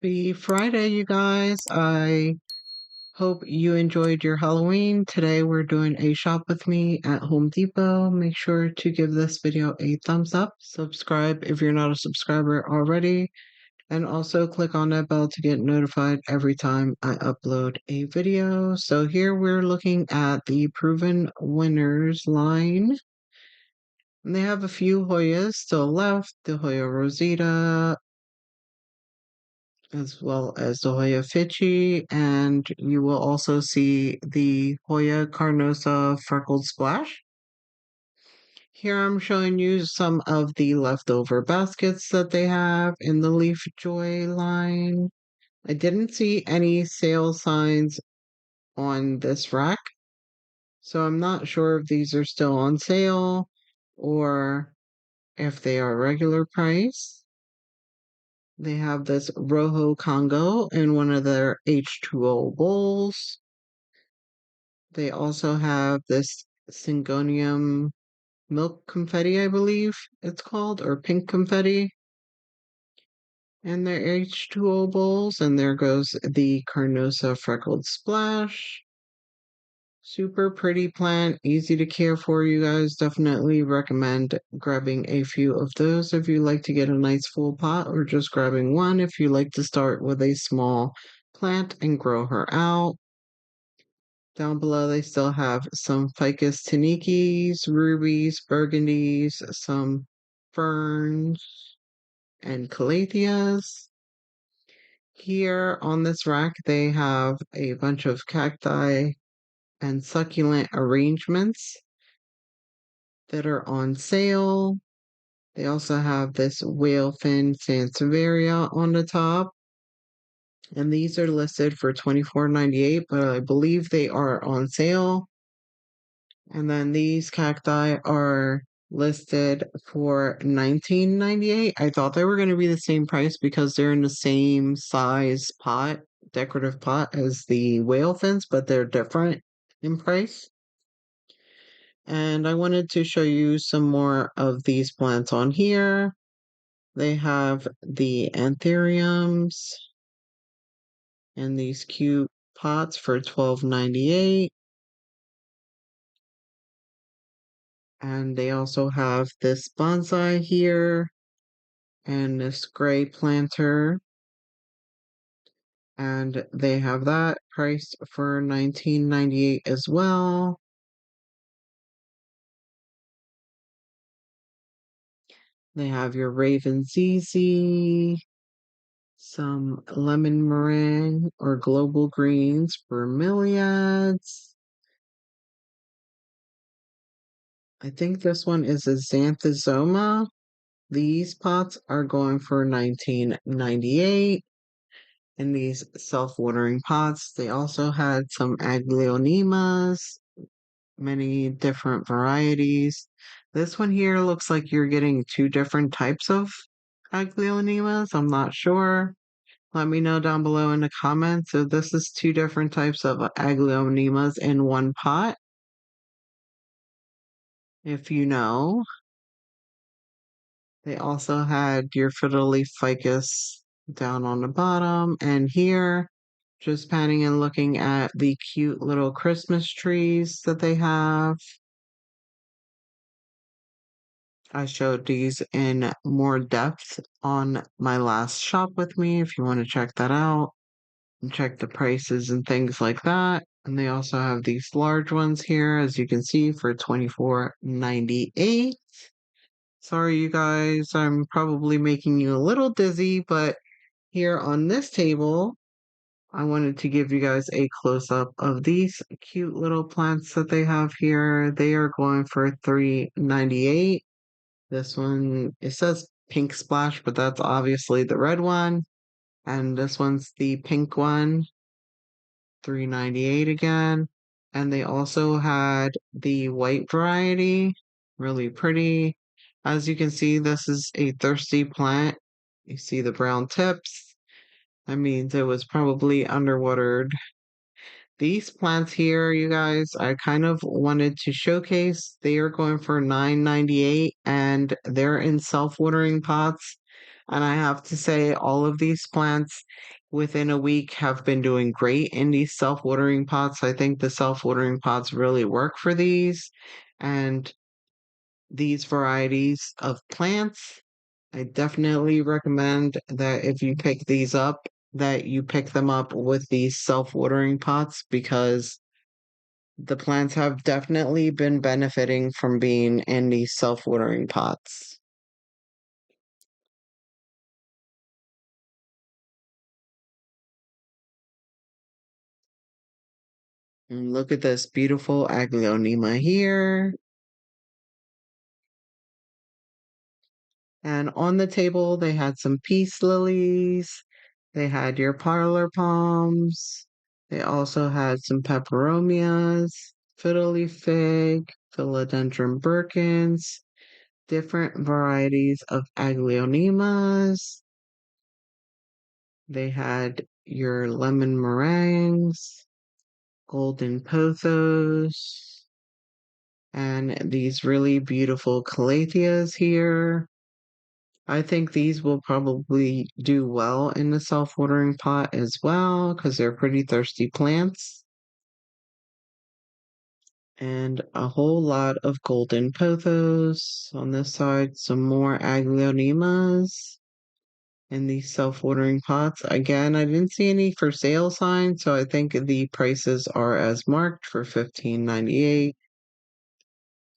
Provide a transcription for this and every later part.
Happy Friday, you guys. I hope you enjoyed your Halloween. Today we're doing a shop with me at Home Depot. Make sure to give this video a thumbs up, subscribe if you're not a subscriber already, and also click on that bell to get notified every time I upload a video. So here we're looking at the Proven Winners line. And they have a few Hoyas still left, the Hoya Rosita, as well as the Hoya Fichi, and you will also see the Hoya Carnosa Freckled Splash. Here I'm showing you some of the leftover baskets that they have in the Leaf Joy line. I didn't see any sale signs on this rack, so I'm not sure if these are still on sale or if they are regular price. They have this Rojo Congo in one of their H2O bowls. They also have this Syngonium milk confetti, I believe it's called, or pink confetti in their H2O bowls. And there goes the Carnosa Freckled Splash. Super pretty plant, easy to care for, you guys. Definitely recommend grabbing a few of those if you like to get a nice full pot, or just grabbing one if you like to start with a small plant and grow her out. Down below, they still have some ficus tanikis, rubies, burgundies, some ferns, and calatheas. Here on this rack, they have a bunch of cacti and succulent arrangements that are on sale. They also have this whale fin sansevieria on the top, and these are listed for $24.98, but I believe they are on sale. And then these cacti are listed for $19.98. I thought they were going to be the same price because they're in the same size pot, decorative pot, as the whale fins, but they're different in price. And I wanted to show you some more of these plants on here. They have the anthuriums and these cute pots for $12.98. And they also have this bonsai here and this gray planter. And they have that priced for $19.98 as well. They have your Raven ZZ, some lemon meringue or global greens, bromeliads. I think this one is a xanthosoma. These pots are going for $19.98 in these self-watering pots. They also had some aglaonemas, many different varieties. This one here looks like you're getting two different types of aglaonemas. I'm not sure. Let me know down below in the comments if this is two different types of aglaonemas in one pot. If you know. They also had your fiddle leaf ficus down on the bottom, and here, just panning and looking at the cute little Christmas trees that they have. I showed these in more depth on my last shop with me if you want to check that out and check the prices and things like that. And they also have these large ones here, as you can see, for $24.98. Sorry, you guys, I'm probably making you a little dizzy, but here on this table, I wanted to give you guys a close-up of these cute little plants that they have here. They are going for $3.98. This one, it says pink splash, but that's obviously the red one. And this one's the pink one, $3.98 again. And they also had the white variety, really pretty. As you can see, this is a thirsty plant. You see the brown tips. That means it was probably underwatered. These plants here, you guys, I kind of wanted to showcase. They are going for $9.98 and they're in self-watering pots. And I have to say, all of these plants within a week have been doing great in these self-watering pots. I think the self-watering pots really work for these. And these varieties of plants, I definitely recommend that if you pick these up, that you pick them up with these self-watering pots because the plants have definitely been benefiting from being in these self-watering pots. And look at this beautiful aglaonema here. And on the table, they had some peace lilies. They had your parlor palms. They also had some peperomias, fiddly fig, philodendron Birkins, different varieties of aglaonemas. They had your lemon meringues, golden pothos, and these really beautiful calatheas here. I think these will probably do well in the self-watering pot as well because they're pretty thirsty plants. And a whole lot of golden pothos on this side, some more aglaonemas in these self-watering pots. Again, I didn't see any for sale signs, so I think the prices are as marked for $15.98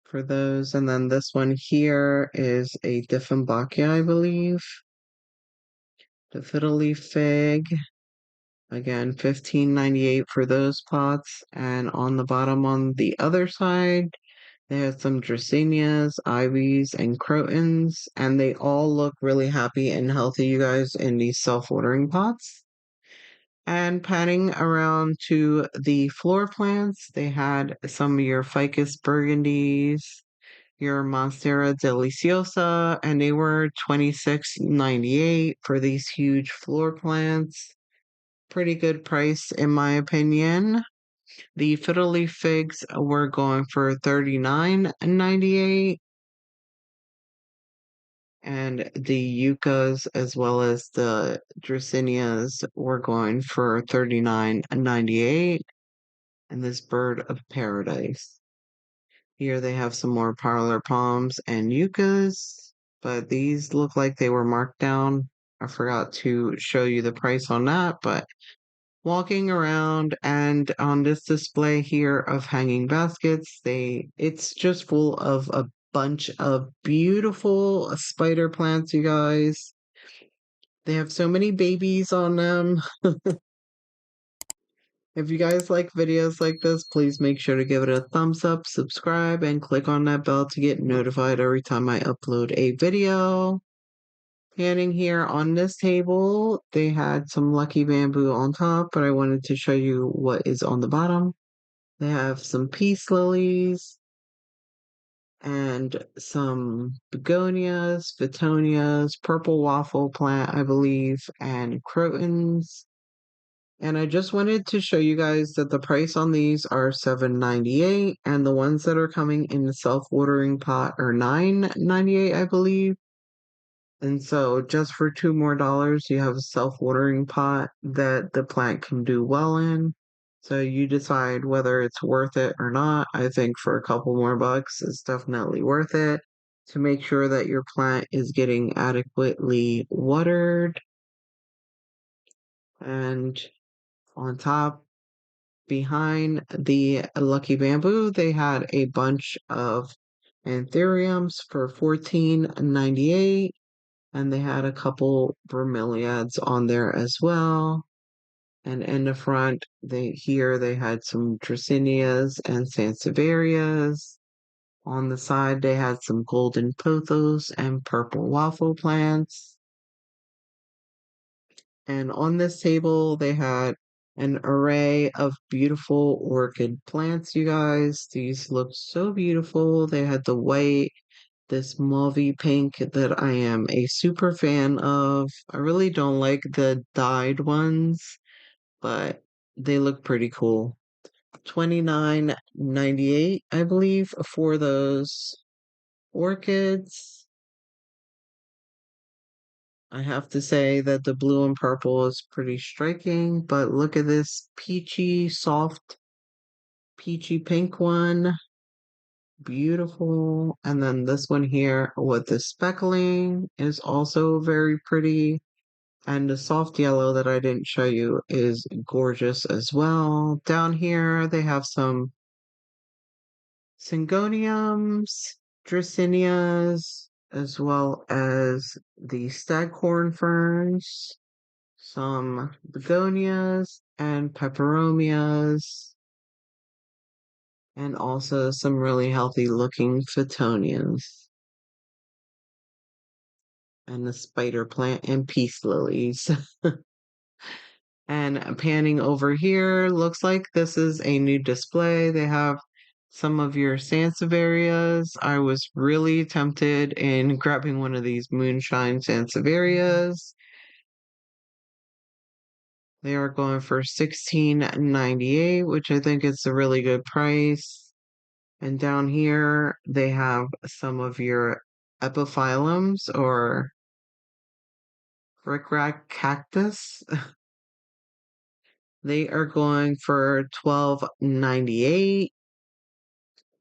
for those. And then this one here is a Dieffenbachia, I believe. The fiddly fig. Again, $15.98 for those pots. And on the bottom on the other side, they have some Dracaenias, Ivies, and Crotons, and they all look really happy and healthy, you guys, in these self-watering pots. And panning around to the floor plants, they had some of your Ficus burgundies, your Monstera deliciosa, and they were $26.98 for these huge floor plants. Pretty good price, in my opinion. The fiddly figs were going for $39.98, and the yuccas as well as the dracaenias were going for $39.98. And this bird of paradise. Here they have some more parlor palms and yuccas, but these look like they were marked down. I forgot to show you the price on that, but walking around and on this display here of hanging baskets, it's just full of a bunch of beautiful spider plants, you guys. They have so many babies on them. If you guys like videos like this, please make sure to give it a thumbs up, subscribe, and click on that bell to get notified every time I upload a video. Panning here on this table, they had some lucky bamboo on top, but I wanted to show you what is on the bottom. They have some peace lilies and some begonias, Fittonias, purple waffle plant, I believe, and crotons. And I just wanted to show you guys that the price on these are $7.98, and the ones that are coming in the self-watering pot are $9.98, I believe. And so just for $2 more, you have a self-watering pot that the plant can do well in. So you decide whether it's worth it or not. I think for a couple more bucks, it's definitely worth it to make sure that your plant is getting adequately watered. And on top, behind the Lucky Bamboo, they had a bunch of anthuriums for $14.98, and they had a couple bromeliads on there as well. And in the front, they had some Dracaenias and Sansevierias. On the side, they had some golden pothos and purple waffle plants. And on this table, they had an array of beautiful orchid plants, you guys. These look so beautiful. They had the white, this mauvey pink that I am a super fan of. I really don't like the dyed ones, but they look pretty cool. 29.98, I believe, for those orchids. I have to say that the blue and purple is pretty striking, but look at this peachy, soft, peachy pink one. Beautiful. And then this one here with the speckling is also very pretty. And the soft yellow that I didn't show you is gorgeous as well. Down here, they have some syngoniums, dracaenas, as well as the staghorn ferns, some begonias and peperomias, and also some really healthy looking phoetonias, and the spider plant and peace lilies. And panning over here, looks like this is a new display. They have some of your sansevierias. I was really tempted in grabbing one of these moonshine sansevierias. They are going for $16.98, which I think is a really good price. And down here, they have some of your epiphyllums or rickrack cactus. They are going for $12.98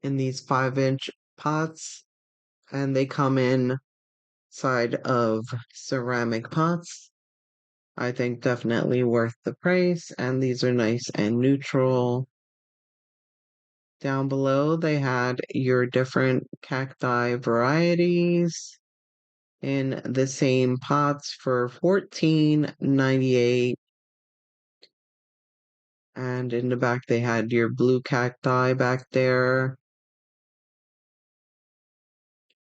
in these 5-inch pots, and they come in side of ceramic pots. I think definitely worth the price, and these are nice and neutral. Down below, they had your different cacti varieties in the same pots for $14.98. And in the back, they had your blue cacti back there.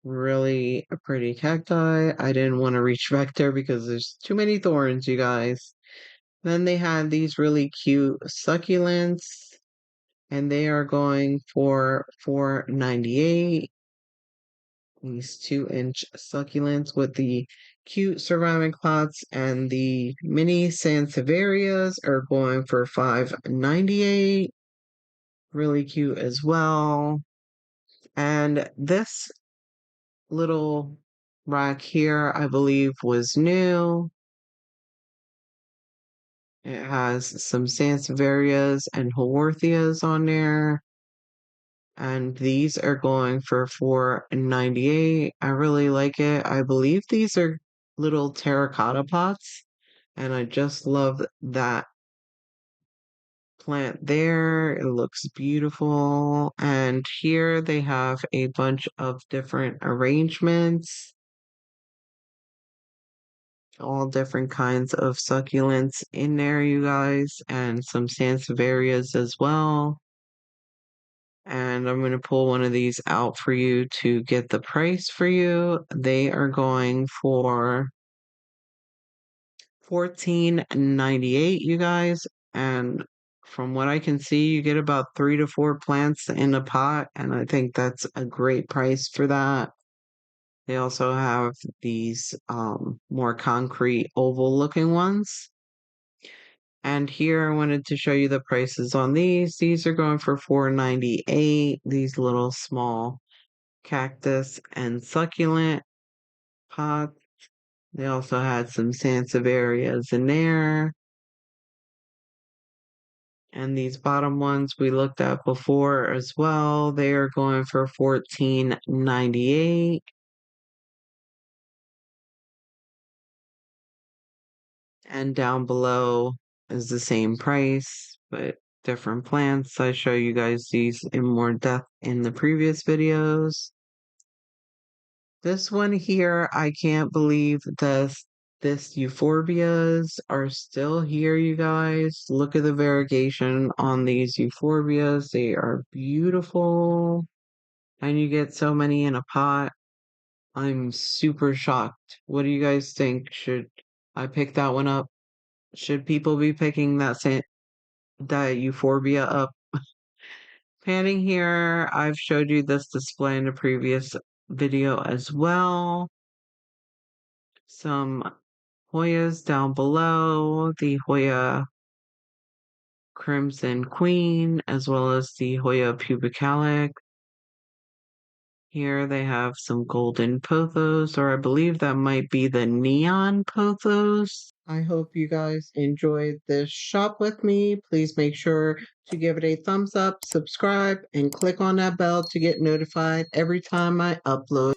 Really a pretty cacti. I didn't want to reach back there because there's too many thorns, you guys. Then they had these really cute succulents, and they are going for $4.98. These 2-inch succulents with the cute ceramic pots, and the mini sansevierias are going for $5.98. Really cute as well. And this little rack here, I believe, was new. It has some sansevierias and haworthias on there. And these are going for $4.98. I really like it. I believe these are little terracotta pots. And I just love that plant there. It looks beautiful. And here they have a bunch of different arrangements, all different kinds of succulents in there, you guys, and some sansevierias as well. And I'm going to pull one of these out for you to get the price for you. They are going for $14.98, you guys. And from what I can see, you get about 3 to 4 plants in a pot, and I think that's a great price for that. They also have these more concrete oval looking ones. And here I wanted to show you the prices on these. These are going for $4.98. These little small cactus and succulent pots. They also had some sansevierias in there. And these bottom ones we looked at before as well. They are going for $14.98. And down below is the same price, but different plants. I show you guys these in more depth in the previous videos. This one here, I can't believe this euphorbias are still here, you guys. Look at the variegation on these euphorbias. They are beautiful. And you get so many in a pot. I'm super shocked. What do you guys think? Should I pick that one up? Should people be picking that euphorbia up? Panning here, I've showed you this display in a previous video as well. Some Hoyas down below, the Hoya Crimson Queen, as well as the Hoya Pubicalis. Here they have some golden pothos, or I believe that might be the neon pothos. I hope you guys enjoyed this shop with me. Please make sure to give it a thumbs up, subscribe, and click on that bell to get notified every time I upload.